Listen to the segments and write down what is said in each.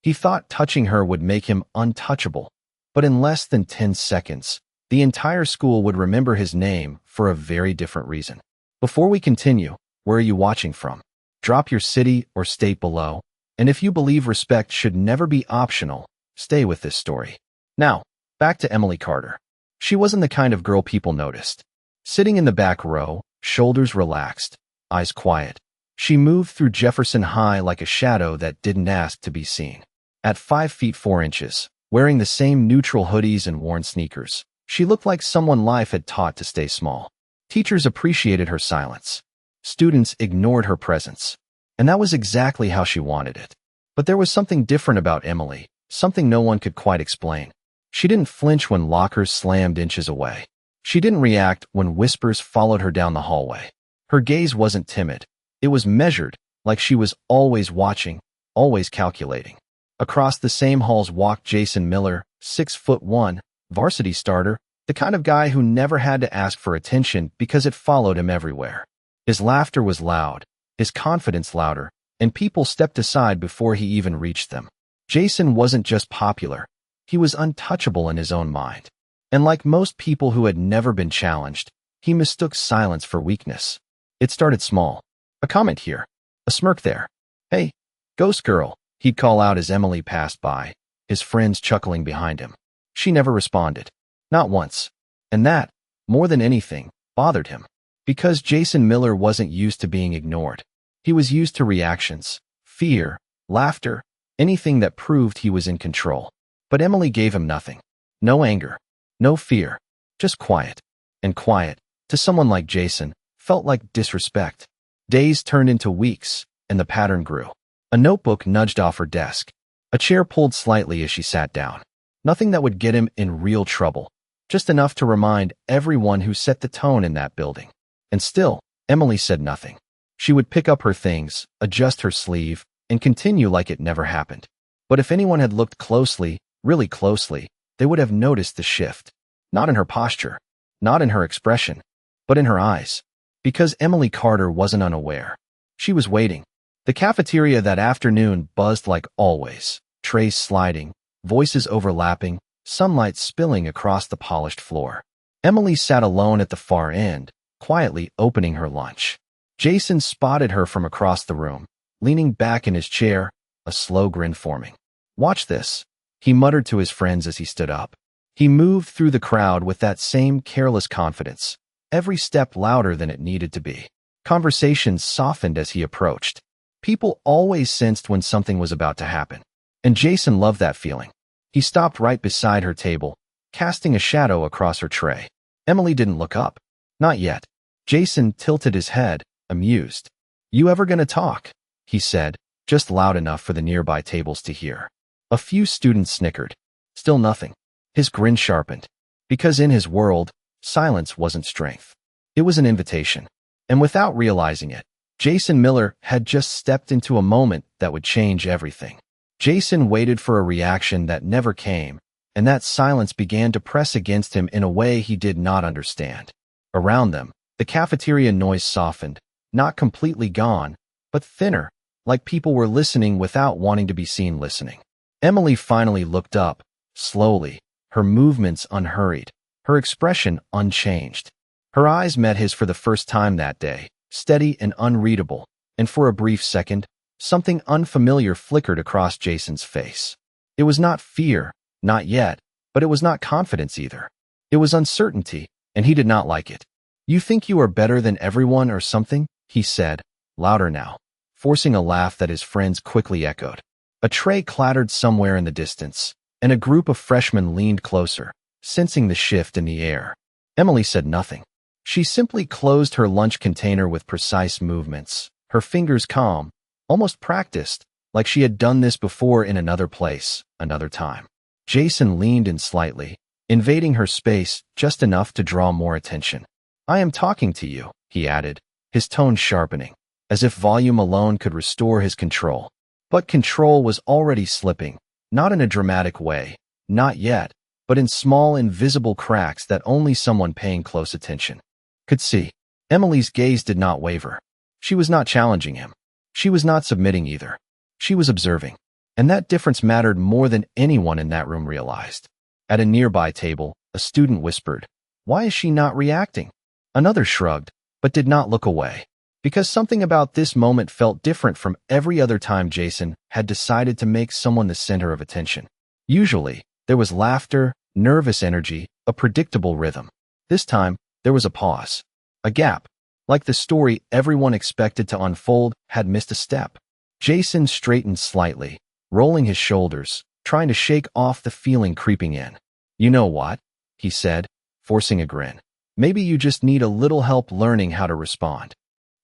He thought touching her would make him untouchable, but in less than 10 seconds, the entire school would remember his name for a very different reason. Before we continue, where are you watching from? Drop your city or state below, and if you believe respect should never be optional, stay with this story. Now, back to Emily Carter. She wasn't the kind of girl people noticed. Sitting in the back row, shoulders relaxed, eyes quiet, she moved through Jefferson High like a shadow that didn't ask to be seen. At 5 feet 4 inches, wearing the same neutral hoodies and worn sneakers, she looked like someone life had taught to stay small. Teachers appreciated her silence. Students ignored her presence. And that was exactly how she wanted it. But there was something different about Emily, something no one could quite explain. She didn't flinch when lockers slammed inches away. She didn't react when whispers followed her down the hallway. Her gaze wasn't timid. It was measured, like she was always watching, always calculating. Across the same halls walked Jason Miller, 6'1", varsity starter, the kind of guy who never had to ask for attention because it followed him everywhere. His laughter was loud, his confidence louder, and people stepped aside before he even reached them. Jason wasn't just popular. He was untouchable in his own mind. And like most people who had never been challenged, he mistook silence for weakness. It started small. A comment here. A smirk there. "Hey, ghost girl," he'd call out as Emily passed by, his friends chuckling behind him. She never responded. Not once. And that, more than anything, bothered him. Because Jason Miller wasn't used to being ignored. He was used to reactions, fear, laughter, anything that proved he was in control. But Emily gave him nothing. No anger. No fear. Just quiet. And quiet, to someone like Jason, felt like disrespect. Days turned into weeks, and the pattern grew. A notebook nudged off her desk. A chair pulled slightly as she sat down. Nothing that would get him in real trouble. Just enough to remind everyone who set the tone in that building. And still, Emily said nothing. She would pick up her things, adjust her sleeve, and continue like it never happened. But if anyone had looked closely, really closely, they would have noticed the shift. Not in her posture, not in her expression, but in her eyes. Because Emily Carter wasn't unaware. She was waiting. The cafeteria that afternoon buzzed like always, trays sliding, voices overlapping, sunlight spilling across the polished floor. Emily sat alone at the far end, quietly opening her lunch. Jason spotted her from across the room, leaning back in his chair, a slow grin forming. "Watch this," he muttered to his friends as he stood up. He moved through the crowd with that same careless confidence, every step louder than it needed to be. Conversations softened as he approached. People always sensed when something was about to happen. And Jason loved that feeling. He stopped right beside her table, casting a shadow across her tray. Emily didn't look up. Not yet. Jason tilted his head, amused. "You ever gonna talk?" he said, just loud enough for the nearby tables to hear. A few students snickered. Still nothing. His grin sharpened. Because in his world, silence wasn't strength. It was an invitation. And without realizing it, Jason Miller had just stepped into a moment that would change everything. Jason waited for a reaction that never came, and that silence began to press against him in a way he did not understand. Around them, the cafeteria noise softened, not completely gone, but thinner, like people were listening without wanting to be seen listening. Emily finally looked up, slowly, her movements unhurried, her expression unchanged. Her eyes met his for the first time that day, steady and unreadable, and for a brief second, something unfamiliar flickered across Jason's face. It was not fear, not yet, but it was not confidence either. It was uncertainty, and he did not like it. "You think you are better than everyone or something?" he said, louder now, forcing a laugh that his friends quickly echoed. A tray clattered somewhere in the distance, and a group of freshmen leaned closer, sensing the shift in the air. Emily said nothing. She simply closed her lunch container with precise movements, her fingers calm, almost practiced, like she had done this before in another place, another time. Jason leaned in slightly, invading her space just enough to draw more attention. "I am talking to you," he added, his tone sharpening, as if volume alone could restore his control. But control was already slipping, not in a dramatic way, not yet, but in small invisible cracks that only someone paying close attention could see. Emily's gaze did not waver. She was not challenging him. She was not submitting either. She was observing. And that difference mattered more than anyone in that room realized. At a nearby table, a student whispered, "Why is she not reacting?" Another shrugged, but did not look away. Because something about this moment felt different from every other time Jason had decided to make someone the center of attention. Usually, there was laughter, nervous energy, a predictable rhythm. This time, there was a pause. A gap. Like the story everyone expected to unfold had missed a step. Jason straightened slightly, rolling his shoulders, trying to shake off the feeling creeping in. "You know what?" he said, forcing a grin. "Maybe you just need a little help learning how to respond."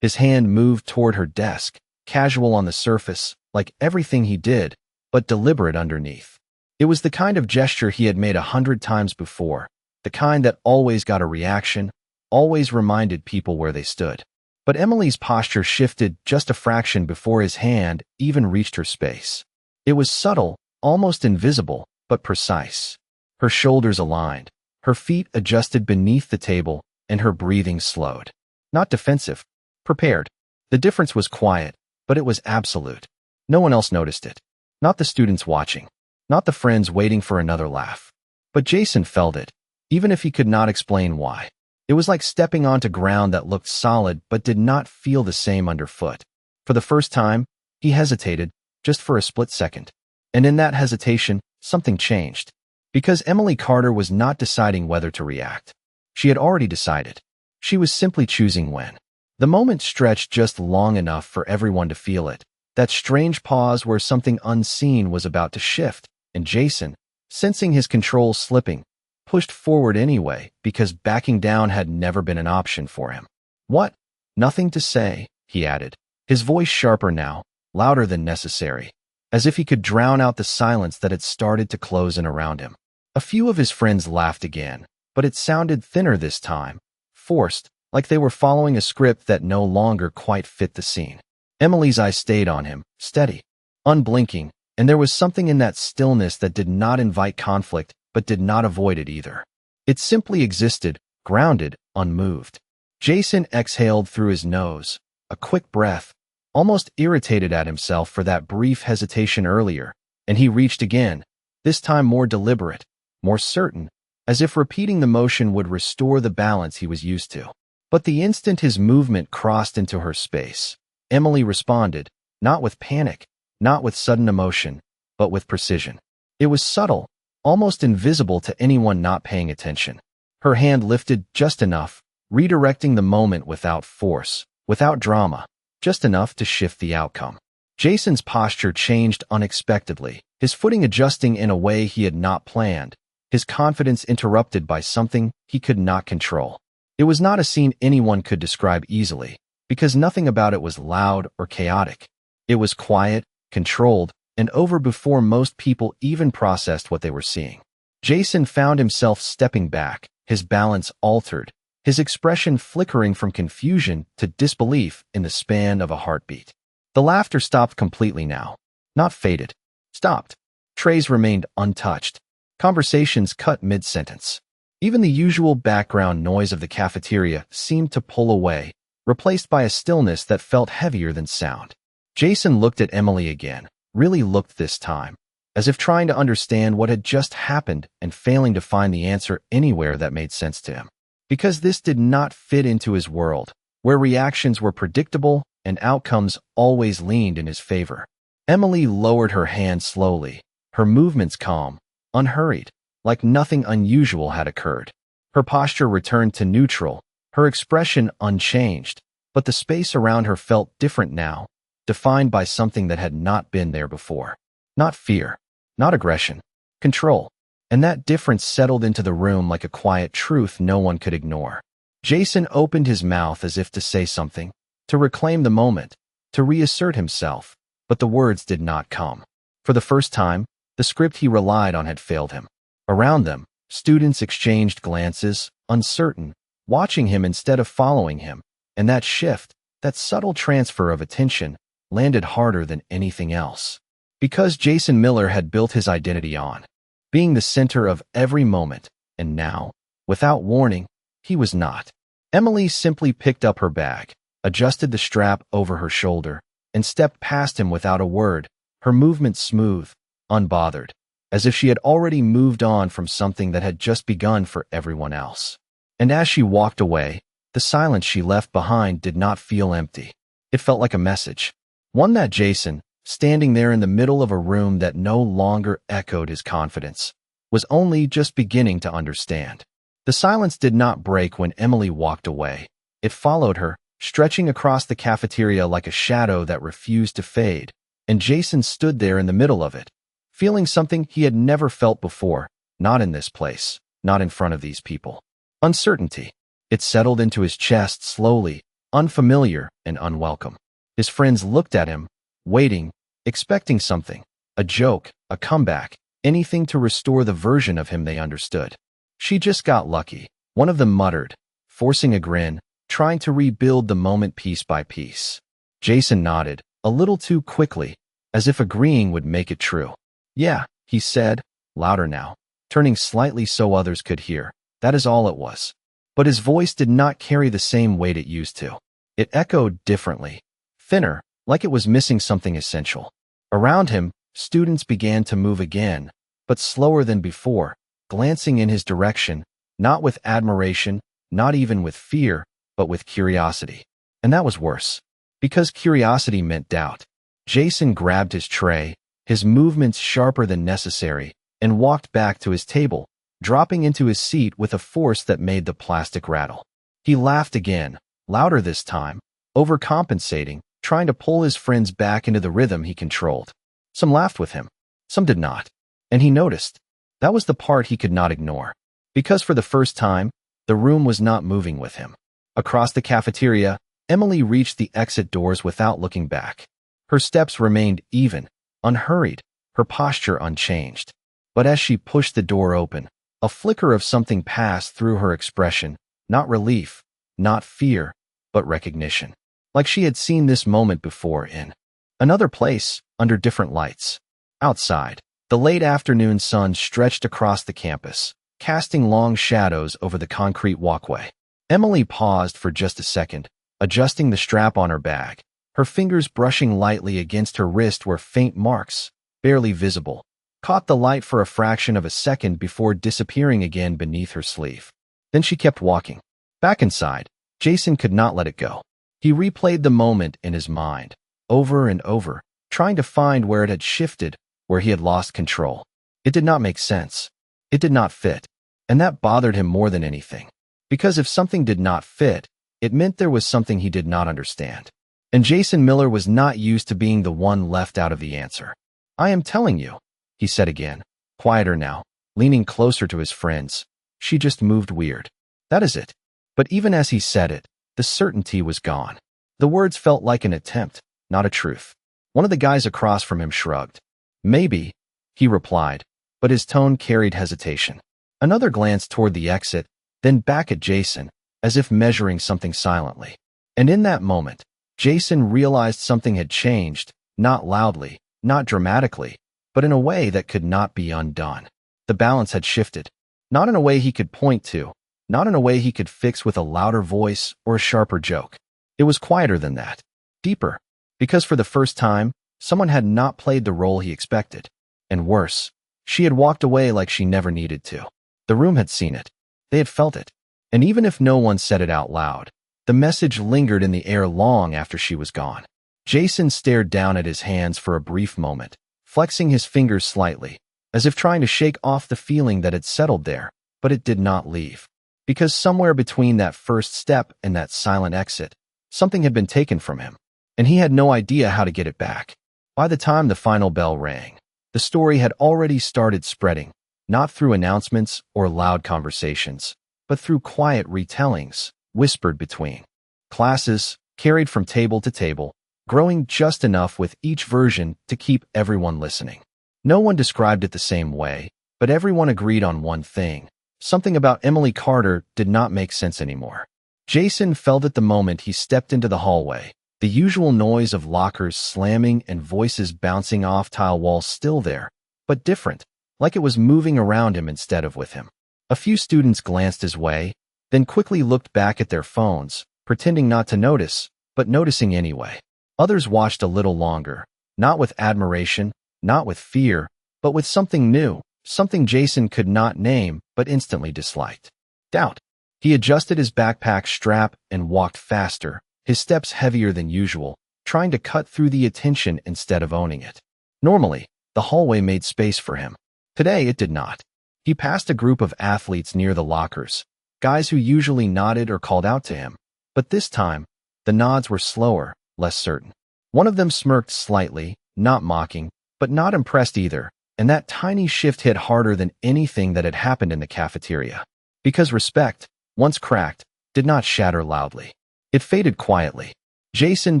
His hand moved toward her desk, casual on the surface, like everything he did, but deliberate underneath. It was the kind of gesture he had made 100 times before, the kind that always got a reaction, always reminded people where they stood. But Emily's posture shifted just a fraction before his hand even reached her space. It was subtle, almost invisible, but precise. Her shoulders aligned, her feet adjusted beneath the table, and her breathing slowed. Not defensive, prepared. The difference was quiet, but it was absolute. No one else noticed it. Not the students watching. Not the friends waiting for another laugh. But Jason felt it, even if he could not explain why. It was like stepping onto ground that looked solid but did not feel the same underfoot. For the first time, he hesitated, just for a split second. And in that hesitation, something changed. Because Emily Carter was not deciding whether to react. She had already decided. She was simply choosing when. The moment stretched just long enough for everyone to feel it. That strange pause where something unseen was about to shift, and Jason, sensing his control slipping, pushed forward anyway because backing down had never been an option for him. "What?" "Nothing to say," he added, his voice sharper now, louder than necessary, as if he could drown out the silence that had started to close in around him. A few of his friends laughed again, but it sounded thinner this time, forced, like they were following a script that no longer quite fit the scene. Emily's eyes stayed on him, steady, unblinking, and there was something in that stillness that did not invite conflict, but did not avoid it either. It simply existed, grounded, unmoved. Jason exhaled through his nose, a quick breath, almost irritated at himself for that brief hesitation earlier, and he reached again, this time more deliberate, more certain, as if repeating the motion would restore the balance he was used to. But the instant his movement crossed into her space, Emily responded, not with panic, not with sudden emotion, but with precision. It was subtle, almost invisible to anyone not paying attention. Her hand lifted just enough, redirecting the moment without force, without drama, just enough to shift the outcome. Jason's posture changed unexpectedly, his footing adjusting in a way he had not planned, his confidence interrupted by something he could not control. It was not a scene anyone could describe easily, because nothing about it was loud or chaotic. It was quiet, controlled, and over before most people even processed what they were seeing. Jason found himself stepping back, his balance altered, his expression flickering from confusion to disbelief in the span of a heartbeat. The laughter stopped completely now. Not faded. Stopped. Trays remained untouched. Conversations cut mid-sentence. Even the usual background noise of the cafeteria seemed to pull away, replaced by a stillness that felt heavier than sound. Jason looked at Emily again, really looked this time, as if trying to understand what had just happened and failing to find the answer anywhere that made sense to him. Because this did not fit into his world, where reactions were predictable and outcomes always leaned in his favor. Emily lowered her hand slowly, her movements calm, unhurried, like nothing unusual had occurred. Her posture returned to neutral, her expression unchanged, but the space around her felt different now, defined by something that had not been there before. Not fear, not aggression, control. And that difference settled into the room like a quiet truth no one could ignore. Jason opened his mouth as if to say something, to reclaim the moment, to reassert himself, but the words did not come. For the first time, the script he relied on had failed him. Around them, students exchanged glances, uncertain, watching him instead of following him, and that shift, that subtle transfer of attention, landed harder than anything else. Because Jason Miller had built his identity on being the center of every moment, and now, without warning, he was not. Emily simply picked up her bag, adjusted the strap over her shoulder, and stepped past him without a word, her movements smooth, unbothered, as if she had already moved on from something that had just begun for everyone else. And as she walked away, the silence she left behind did not feel empty. It felt like a message. One that Jason, standing there in the middle of a room that no longer echoed his confidence, was only just beginning to understand. The silence did not break when Emily walked away. It followed her, stretching across the cafeteria like a shadow that refused to fade, and Jason stood there in the middle of it, feeling something he had never felt before, not in this place, not in front of these people. Uncertainty. It settled into his chest slowly, unfamiliar and unwelcome. His friends looked at him, waiting, expecting something, a joke, a comeback, anything to restore the version of him they understood. She just got lucky, one of them muttered, forcing a grin, trying to rebuild the moment piece by piece. Jason nodded, a little too quickly, as if agreeing would make it true. Yeah, he said, louder now, turning slightly so others could hear. That is all it was. But his voice did not carry the same weight it used to. It echoed differently, thinner, like it was missing something essential. Around him, students began to move again, but slower than before, glancing in his direction, not with admiration, not even with fear, but with curiosity. And that was worse, because curiosity meant doubt. Jason grabbed his tray, his movements sharper than necessary, and walked back to his table, dropping into his seat with a force that made the plastic rattle. He laughed again, louder this time, overcompensating, trying to pull his friends back into the rhythm he controlled. Some laughed with him, some did not. And he noticed. That was the part he could not ignore. Because for the first time, the room was not moving with him. Across the cafeteria, Emily reached the exit doors without looking back. Her steps remained even, unhurried, her posture unchanged. But as she pushed the door open, a flicker of something passed through her expression, not relief, not fear, but recognition. Like she had seen this moment before in another place, under different lights. Outside, the late afternoon sun stretched across the campus, casting long shadows over the concrete walkway. Emily paused for just a second, adjusting the strap on her bag, her fingers brushing lightly against her wrist where faint marks, barely visible, caught the light for a fraction of a second before disappearing again beneath her sleeve. Then she kept walking. Back inside, Jason could not let it go. He replayed the moment in his mind, over and over, trying to find where it had shifted, where he had lost control. It did not make sense. It did not fit. And that bothered him more than anything. Because if something did not fit, it meant there was something he did not understand. And Jason Miller was not used to being the one left out of the answer. I am telling you, he said again, quieter now, leaning closer to his friends. She just moved weird. That is it. But even as he said it, the certainty was gone. The words felt like an attempt, not a truth. One of the guys across from him shrugged. Maybe, he replied, but his tone carried hesitation. Another glance toward the exit, then back at Jason, as if measuring something silently. And in that moment, Jason realized something had changed, not loudly, not dramatically, but in a way that could not be undone. The balance had shifted, not in a way he could point to, not in a way he could fix with a louder voice or a sharper joke. It was quieter than that, deeper, because for the first time, someone had not played the role he expected. And worse, she had walked away like she never needed to. The room had seen it. They had felt it. And even if no one said it out loud, the message lingered in the air long after she was gone. Jason stared down at his hands for a brief moment, flexing his fingers slightly, as if trying to shake off the feeling that had settled there, but it did not leave. Because somewhere between that first step and that silent exit, something had been taken from him, and he had no idea how to get it back. By the time the final bell rang, the story had already started spreading, not through announcements or loud conversations, but through quiet retellings, whispered between classes, carried from table to table, growing just enough with each version to keep everyone listening. No one described it the same way, but everyone agreed on one thing. Something about Emily Carter did not make sense anymore. Jason felt it the moment he stepped into the hallway, the usual noise of lockers slamming and voices bouncing off tile walls still there, but different, like it was moving around him instead of with him. A few students glanced his way, then quickly looked back at their phones, pretending not to notice, but noticing anyway. Others watched a little longer, Not with admiration, not with fear, but with something new, something Jason could not name but instantly disliked. Doubt. He adjusted his backpack strap and walked faster, his steps heavier than usual, trying to cut through the attention instead of owning it. Normally, the hallway made space for him. Today, it did not. He passed a group of athletes near the lockers, guys who usually nodded or called out to him. But this time, the nods were slower, less certain. One of them smirked slightly, not mocking, but not impressed either, and that tiny shift hit harder than anything that had happened in the cafeteria. Because respect, once cracked, did not shatter loudly. It faded quietly. Jason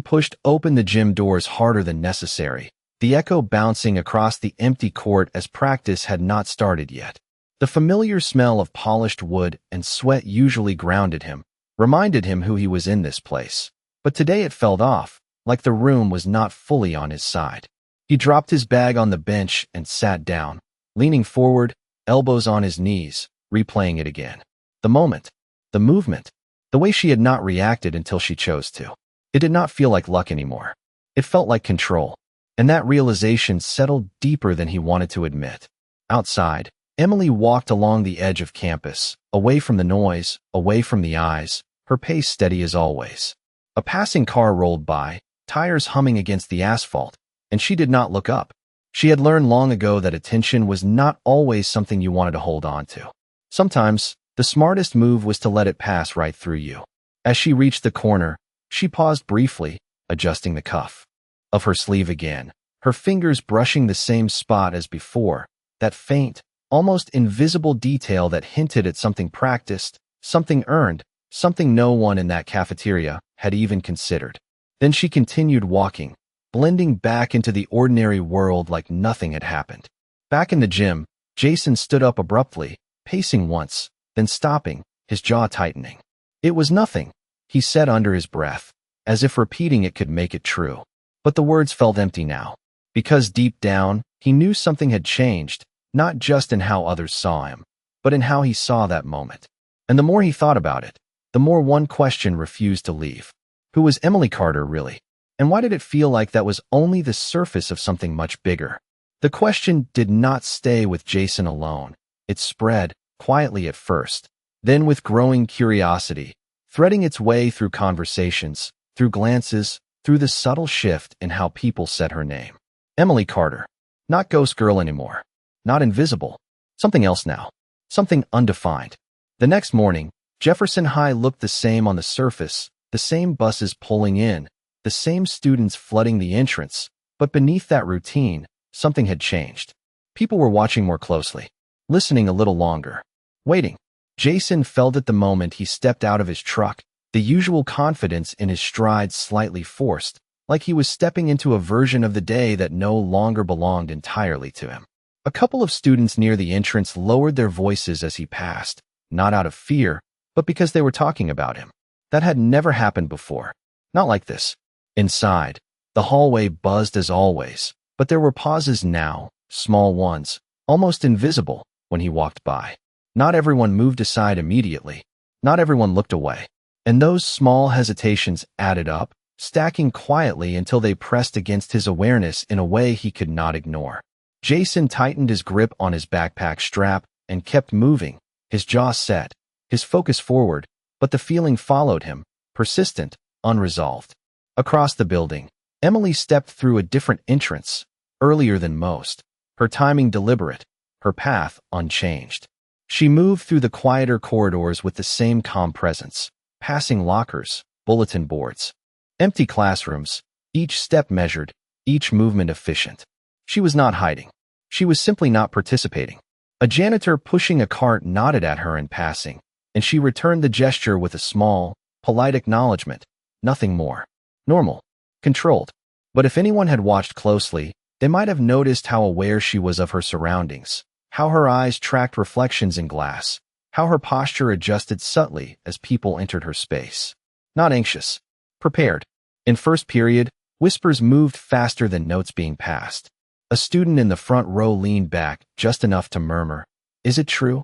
pushed open the gym doors harder than necessary, the echo bouncing across the empty court as practice had not started yet. The familiar smell of polished wood and sweat usually grounded him, reminded him who he was in this place. But today it felt off, like the room was not fully on his side. He dropped his bag on the bench and sat down, leaning forward, elbows on his knees, replaying it again. The moment, the movement, the way she had not reacted until she chose to. It did not feel like luck anymore. It felt like control, and that realization settled deeper than he wanted to admit. Outside, Emily walked along the edge of campus, away from the noise, away from the eyes, her pace steady as always. A passing car rolled by, tires humming against the asphalt, and she did not look up. She had learned long ago that attention was not always something you wanted to hold on to. Sometimes, the smartest move was to let it pass right through you. As she reached the corner, she paused briefly, adjusting the cuff of her sleeve again, her fingers brushing the same spot as before, that faint, almost invisible detail that hinted at something practiced, something earned, something no one in that cafeteria had even considered. Then she continued walking, blending back into the ordinary world like nothing had happened. Back in the gym, Jason stood up abruptly, pacing once, then stopping, his jaw tightening. It was nothing, he said under his breath, as if repeating it could make it true. But the words felt empty now, because deep down, he knew something had changed, not just in how others saw him, but in how he saw that moment. And the more he thought about it, the more one question refused to leave. Who was Emily Carter, really? And why did it feel like that was only the surface of something much bigger? The question did not stay with Jason alone. It spread, quietly at first, then with growing curiosity, threading its way through conversations, through glances, through the subtle shift in how people said her name. Emily Carter. Not Ghost Girl anymore. Not invisible. Something else now. Something undefined. The next morning, Jefferson High looked the same on the surface, the same buses pulling in, the same students flooding the entrance, but beneath that routine, something had changed. People were watching more closely, listening a little longer, waiting. Jason felt at the moment he stepped out of his truck, the usual confidence in his stride slightly forced, like he was stepping into a version of the day that no longer belonged entirely to him. A couple of students near the entrance lowered their voices as he passed, not out of fear, but because they were talking about him. That had never happened before. Not like this. Inside, the hallway buzzed as always, but there were pauses now, small ones, almost invisible, when he walked by. Not everyone moved aside immediately. Not everyone looked away. And those small hesitations added up, stacking quietly until they pressed against his awareness in a way he could not ignore. Jason tightened his grip on his backpack strap and kept moving, his jaw set, his focus forward, but the feeling followed him, persistent, unresolved. Across the building, Emily stepped through a different entrance, earlier than most, her timing deliberate, her path unchanged. She moved through the quieter corridors with the same calm presence, passing lockers, bulletin boards, empty classrooms, each step measured, each movement efficient. She was not hiding. She was simply not participating. A janitor pushing a cart nodded at her in passing, and she returned the gesture with a small, polite acknowledgement, nothing more. Normal. Controlled. But if anyone had watched closely, they might have noticed how aware she was of her surroundings, how her eyes tracked reflections in glass, how her posture adjusted subtly as people entered her space. Not anxious. Prepared. In first period, whispers moved faster than notes being passed. A student in the front row leaned back just enough to murmur, "Is it true?"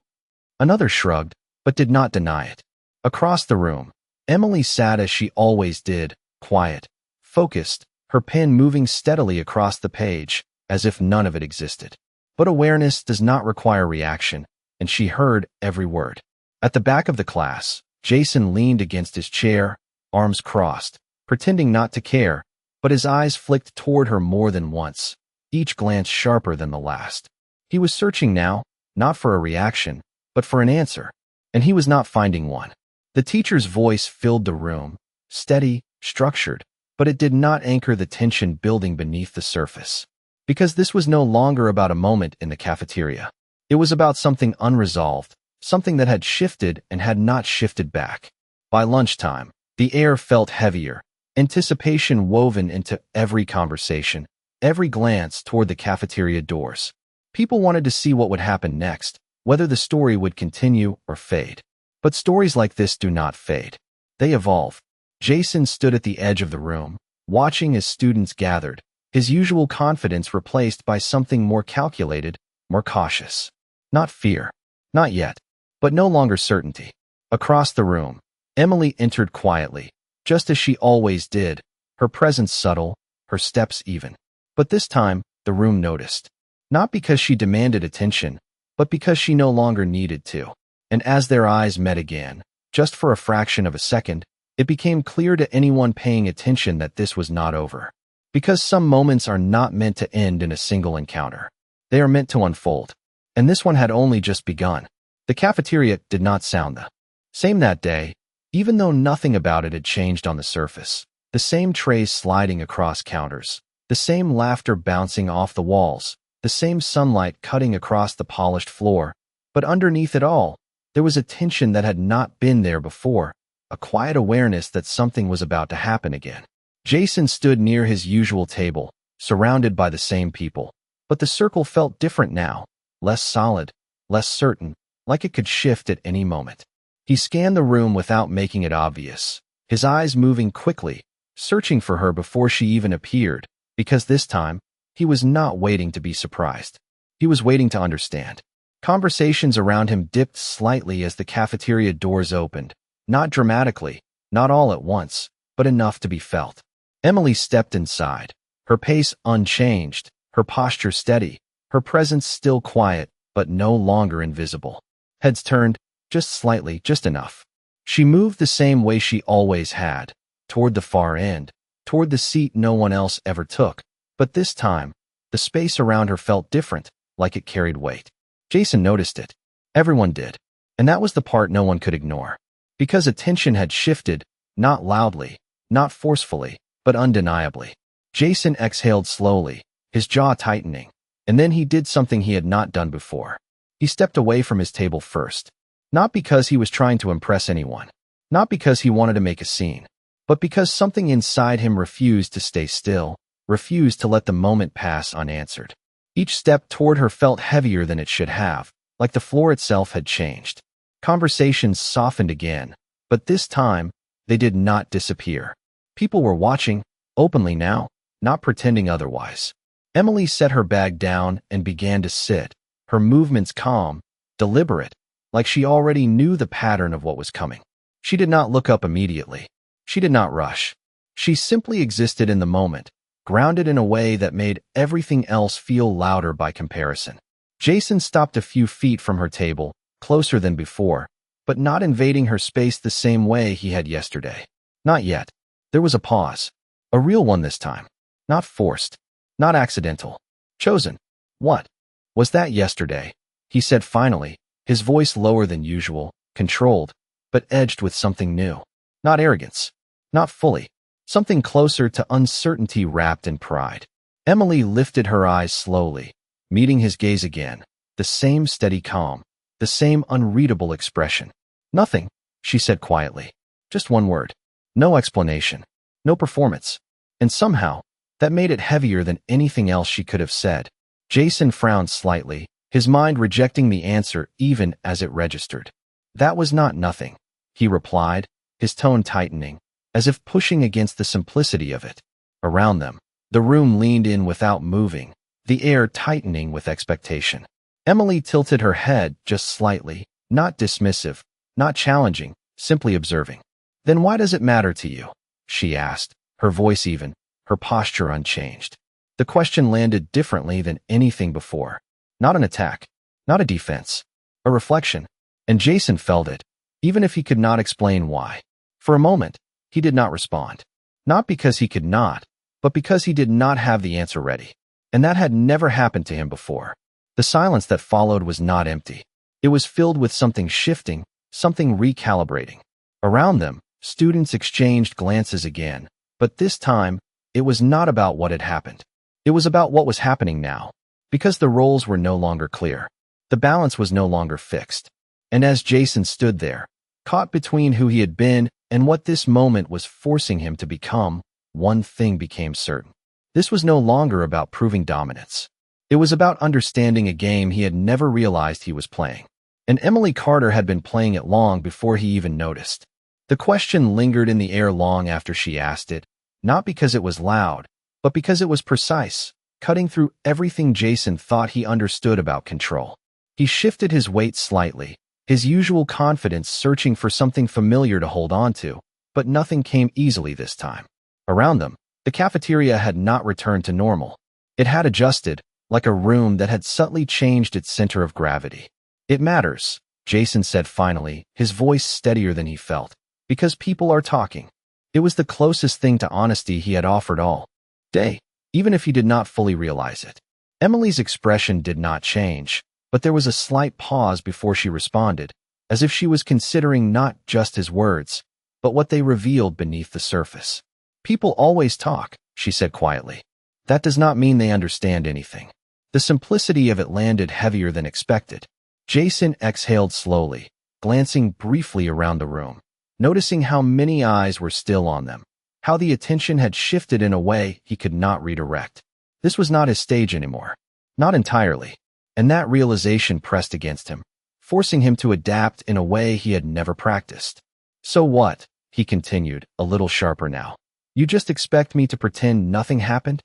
Another shrugged, but did not deny it. Across the room, Emily sat as she always did, quiet, focused, her pen moving steadily across the page, as if none of it existed. But awareness does not require reaction, and she heard every word. At the back of the class, Jason leaned against his chair, arms crossed, pretending not to care, but his eyes flicked toward her more than once, each glance sharper than the last. He was searching now, not for a reaction, but for an answer, and he was not finding one. The teacher's voice filled the room, steady, structured, but it did not anchor the tension building beneath the surface. Because this was no longer about a moment in the cafeteria. It was about something unresolved, something that had shifted and had not shifted back. By lunchtime, the air felt heavier, anticipation woven into every conversation, every glance toward the cafeteria doors. People wanted to see what would happen next, whether the story would continue or fade. But stories like this do not fade. They evolve. Jason stood at the edge of the room, watching as students gathered, his usual confidence replaced by something more calculated, more cautious. Not fear. Not yet. But no longer certainty. Across the room, Emily entered quietly, just as she always did, her presence subtle, her steps even. But this time, the room noticed. Not because she demanded attention, but because she no longer needed to. And as their eyes met again, just for a fraction of a second, it became clear to anyone paying attention that this was not over. Because some moments are not meant to end in a single encounter. They are meant to unfold. And this one had only just begun. The cafeteria did not sound the same that day, even though nothing about it had changed on the surface. The same trays sliding across counters, the same laughter bouncing off the walls, the same sunlight cutting across the polished floor. But underneath it all, there was a tension that had not been there before, a quiet awareness that something was about to happen again. Jason stood near his usual table, surrounded by the same people. But the circle felt different now, less solid, less certain, like it could shift at any moment. He scanned the room without making it obvious, his eyes moving quickly, searching for her before she even appeared, because this time, he was not waiting to be surprised. He was waiting to understand. Conversations around him dipped slightly as the cafeteria doors opened, not dramatically, not all at once, but enough to be felt. Emily stepped inside, her pace unchanged, her posture steady, her presence still quiet, but no longer invisible. Heads turned, just slightly, just enough. She moved the same way she always had, toward the far end, toward the seat no one else ever took. But this time, the space around her felt different, like it carried weight. Jason noticed it. Everyone did. And that was the part no one could ignore. Because attention had shifted, not loudly, not forcefully, but undeniably. Jason exhaled slowly, his jaw tightening, and then he did something he had not done before. He stepped away from his table first. Not because he was trying to impress anyone, not because he wanted to make a scene, but because something inside him refused to stay still, refused to let the moment pass unanswered. Each step toward her felt heavier than it should have, like the floor itself had changed. Conversations softened again, but this time, they did not disappear. People were watching, openly now, not pretending otherwise. Emily set her bag down and began to sit, her movements calm, deliberate, like she already knew the pattern of what was coming. She did not look up immediately. She did not rush. She simply existed in the moment, grounded in a way that made everything else feel louder by comparison. Jason stopped a few feet from her table, closer than before, but not invading her space the same way he had yesterday. Not yet. There was a pause. A real one this time. Not forced. Not accidental. Chosen. What? Was that yesterday? He said finally, his voice lower than usual, controlled, but edged with something new. Not arrogance. Not fully. Something closer to uncertainty wrapped in pride. Emily lifted her eyes slowly, meeting his gaze again, the same steady calm, the same unreadable expression. Nothing, she said quietly. Just one word. No explanation. No performance. And somehow, that made it heavier than anything else she could have said. Jason frowned slightly, his mind rejecting the answer even as it registered. That was not nothing, he replied, his tone tightening, as if pushing against the simplicity of it. Around them, the room leaned in without moving, the air tightening with expectation. Emily tilted her head just slightly, not dismissive, not challenging, simply observing. Then why does it matter to you? She asked, her voice even, her posture unchanged. The question landed differently than anything before. Not an attack, not a defense, a reflection. And Jason felt it, even if he could not explain why. For a moment, he did not respond. Not because he could not, but because he did not have the answer ready. And that had never happened to him before. The silence that followed was not empty. It was filled with something shifting, something recalibrating. Around them, students exchanged glances again, but this time, it was not about what had happened. It was about what was happening now, because the roles were no longer clear. The balance was no longer fixed. And as Jason stood there, caught between who he had been and what this moment was forcing him to become, one thing became certain. This was no longer about proving dominance. It was about understanding a game he had never realized he was playing. And Emily Carter had been playing it long before he even noticed. The question lingered in the air long after she asked it, not because it was loud, but because it was precise, cutting through everything Jason thought he understood about control. He shifted his weight slightly, his usual confidence searching for something familiar to hold on to, but nothing came easily this time. Around them, the cafeteria had not returned to normal. It had adjusted, like a room that had subtly changed its center of gravity. It matters, Jason said finally, his voice steadier than he felt, because people are talking. It was the closest thing to honesty he had offered all day, even if he did not fully realize it. Emily's expression did not change, but there was a slight pause before she responded, as if she was considering not just his words, but what they revealed beneath the surface. People always talk, she said quietly. That does not mean they understand anything. The simplicity of it landed heavier than expected. Jason exhaled slowly, glancing briefly around the room, noticing how many eyes were still on them, how the attention had shifted in a way he could not redirect. This was not his stage anymore. Not entirely. And that realization pressed against him, forcing him to adapt in a way he had never practiced. So what? He continued, a little sharper now. You just expect me to pretend nothing happened?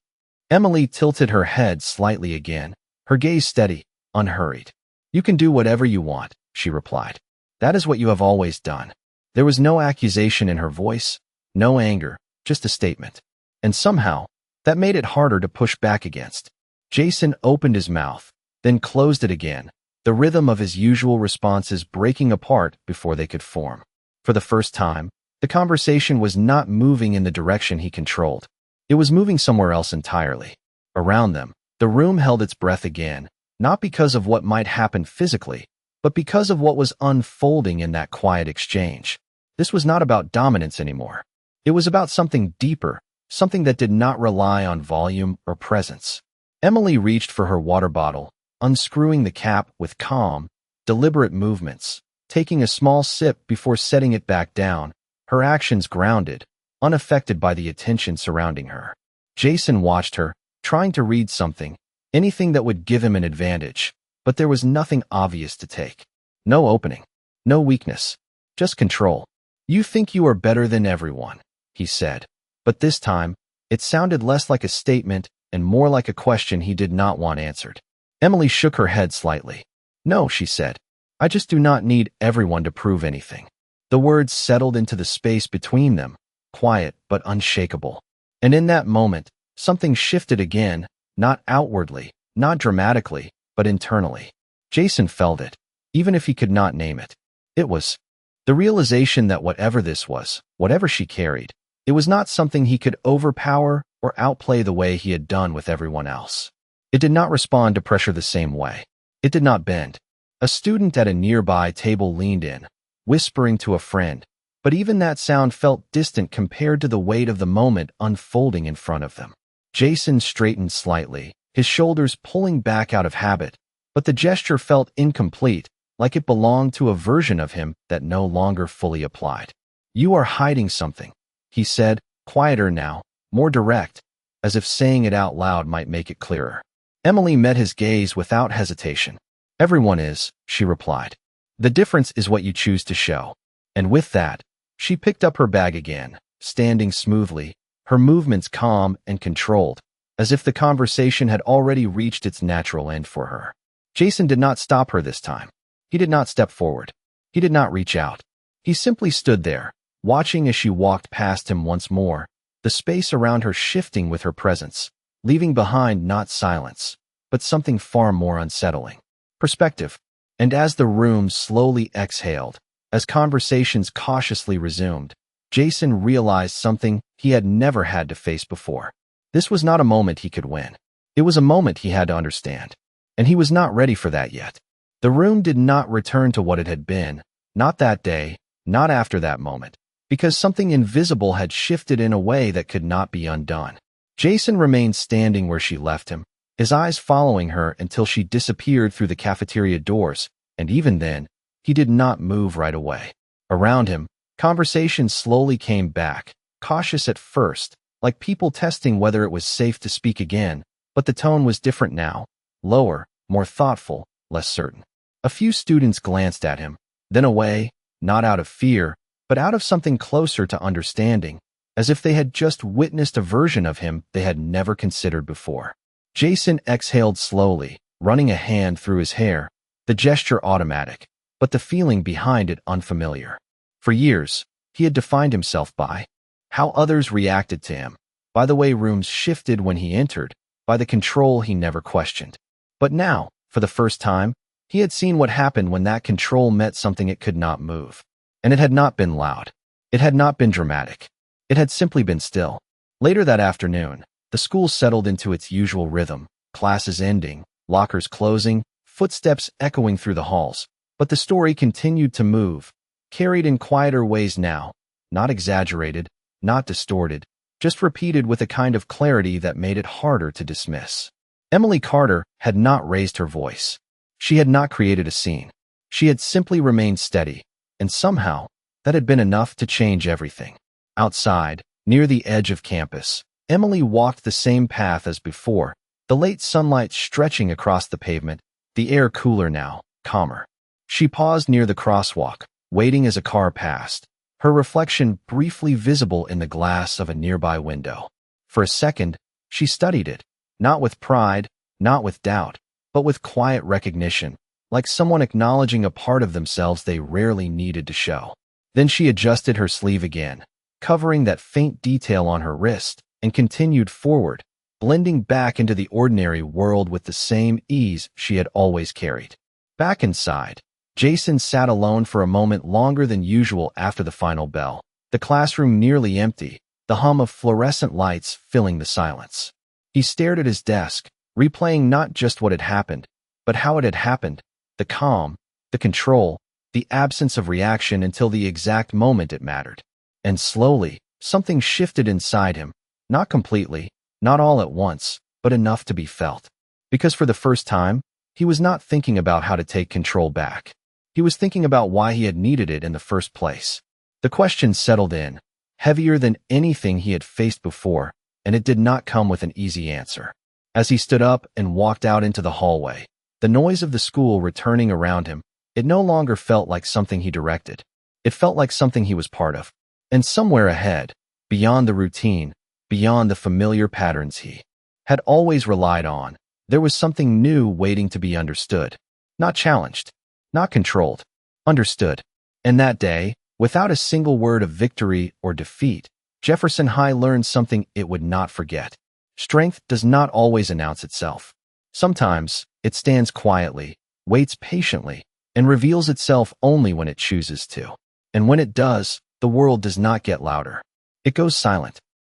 Emily tilted her head slightly again, her gaze steady, unhurried. You can do whatever you want, she replied. That is what you have always done. There was no accusation in her voice, no anger, just a statement. And somehow, that made it harder to push back against. Jason opened his mouth, then closed it again, the rhythm of his usual responses breaking apart before they could form. For the first time, the conversation was not moving in the direction he controlled. It was moving somewhere else entirely. Around them, the room held its breath again, not because of what might happen physically, but because of what was unfolding in that quiet exchange. This was not about dominance anymore. It was about something deeper, something that did not rely on volume or presence. Emily reached for her water bottle, unscrewing the cap with calm, deliberate movements, taking a small sip before setting it back down, her actions grounded, unaffected by the attention surrounding her. Jason watched her, trying to read something, anything that would give him an advantage, but there was nothing obvious to take. No opening, no weakness, just control. You think you are better than everyone, he said, but this time, it sounded less like a statement and more like a question he did not want answered. Emily shook her head slightly. No, she said. I just do not need everyone to prove anything. The words settled into the space between them, quiet but unshakable. And in that moment, something shifted again, not outwardly, not dramatically, but internally. Jason felt it, even if he could not name it. It was the realization that whatever this was, whatever she carried, it was not something he could overpower or outplay the way he had done with everyone else. It did not respond to pressure the same way. It did not bend. A student at a nearby table leaned in, whispering to a friend, but even that sound felt distant compared to the weight of the moment unfolding in front of them. Jason straightened slightly, his shoulders pulling back out of habit, but the gesture felt incomplete, like it belonged to a version of him that no longer fully applied. You are hiding something, he said, quieter now, more direct, as if saying it out loud might make it clearer. Emily met his gaze without hesitation. Everyone is, she replied. The difference is what you choose to show. And with that, she picked up her bag again, standing smoothly, her movements calm and controlled, as if the conversation had already reached its natural end for her. Jason did not stop her this time. He did not step forward. He did not reach out. He simply stood there, watching as she walked past him once more, the space around her shifting with her presence, leaving behind not silence, but something far more unsettling. Perspective. And as the room slowly exhaled, as conversations cautiously resumed, Jason realized something he had never had to face before. This was not a moment he could win. It was a moment he had to understand. And he was not ready for that yet. The room did not return to what it had been, not that day, not after that moment, because something invisible had shifted in a way that could not be undone. Jason remained standing where she left him, his eyes following her until she disappeared through the cafeteria doors, and even then, he did not move right away. Around him, conversation slowly came back, cautious at first, like people testing whether it was safe to speak again, but the tone was different now, lower, more thoughtful, less certain. A few students glanced at him, then away, not out of fear, but out of something closer to understanding, as if they had just witnessed a version of him they had never considered before. Jason exhaled slowly, running a hand through his hair, the gesture automatic, but the feeling behind it unfamiliar. For years, he had defined himself by how others reacted to him, by the way rooms shifted when he entered, by the control he never questioned. But now, for the first time, he had seen what happened when that control met something it could not move. And it had not been loud. It had not been dramatic. It had simply been still. Later that afternoon, the school settled into its usual rhythm, classes ending, lockers closing, footsteps echoing through the halls. But the story continued to move, carried in quieter ways now, not exaggerated, not distorted, just repeated with a kind of clarity that made it harder to dismiss. Emily Carter had not raised her voice. She had not created a scene. She had simply remained steady, and somehow, that had been enough to change everything. Outside, near the edge of campus, Emily walked the same path as before, the late sunlight stretching across the pavement, the air cooler now, calmer. She paused near the crosswalk, waiting as a car passed, her reflection briefly visible in the glass of a nearby window. For a second, she studied it, not with pride, not with doubt, but with quiet recognition, like someone acknowledging a part of themselves they rarely needed to show. Then she adjusted her sleeve again, covering that faint detail on her wrist, and continued forward, blending back into the ordinary world with the same ease she had always carried. Back inside, Jason sat alone for a moment longer than usual after the final bell, the classroom nearly empty, the hum of fluorescent lights filling the silence. He stared at his desk, replaying not just what had happened, but how it had happened, the calm, the control, the absence of reaction until the exact moment it mattered. And slowly, something shifted inside him, not completely, not all at once, but enough to be felt. Because for the first time, he was not thinking about how to take control back. He was thinking about why he had needed it in the first place. The question settled in, heavier than anything he had faced before, and it did not come with an easy answer. As he stood up and walked out into the hallway, the noise of the school returning around him, it no longer felt like something he directed. It felt like something he was part of. And somewhere ahead, beyond the routine, beyond the familiar patterns he had always relied on, there was something new waiting to be understood. Not challenged, not controlled, understood. And that day, without a single word of victory or defeat, Jefferson High learned something it would not forget. Strength does not always announce itself. Sometimes, it stands quietly, waits patiently, and reveals itself only when it chooses to. And when it does, the world does not get louder. It goes silent.